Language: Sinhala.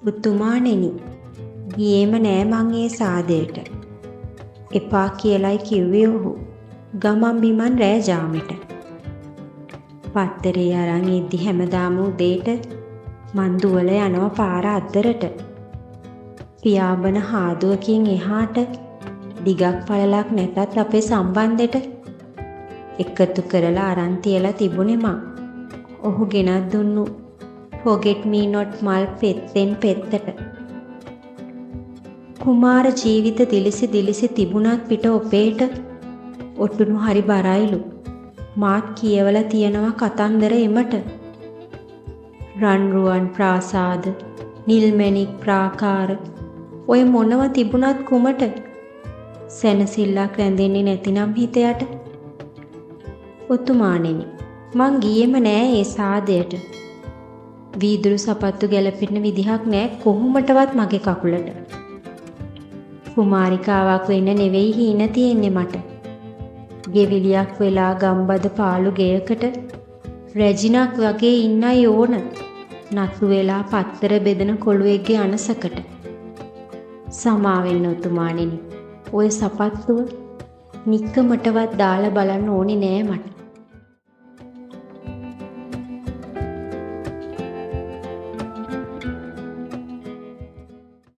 පුතුමාණෙනි, ගියේම නෑ මං ඒ සාදයට. එපා කියලයි කිව්වේ ඔහු. ගමන් බිමන් රෑ ජාමෙට. පත්තරේ අරන් එද්දි හැමදාම උදේට මං දුවලා යනවා පාර අද්දරට. පියාඹන හාදුවකින් එහාට දිගක් පළලක් නැතත් අපේ සම්බන්ධෙට එකතු කරලා අරන් තියලා තිබුණේ මං. ඔහු ගෙනත් දුන්නු forget me not මල් පෙත්තෙන් පෙත්තට. කුමාර ජීවිත දිලිසි තිබුණත් පිට ඔපේට ඔටුනු හරි බරයිලු. මාත් කියවලා තියනවා කතන්දර එමට. රන්රුවන් ප්‍රාසාද, නිල්මැණික් ප්‍රාකාර, ඔය මොනව තිබුණත් කුමට සැනසෙල්ලක් රැඳෙන්නේ නැතිනම් හිතයට. පුතුමාණෙනි, මං ගියේම නෑ ඒ සාදයට. වීදුරු සපත්තු ගැලපෙන විදිහක් නෑ කොහොමටවත් මගේ කකුලට. කුමාරිකාවක් වෙන්න නෙවෙයි හීන තියෙන්නේ මට. ගෙවිලියක් වෙලා ගම්බද පාළු ගෙයකට රැජිනක් වගේ ඉන්නයි ඕන. නතු වෙලා පත්තර බෙදන කොළුවෙක්ගේ අනසකට. සමාවෙන්න උතුමාණෙනි. ඔය සපත්තුව නික්කමටවත් දාලා බලන්න ඕනේ නෑ මට.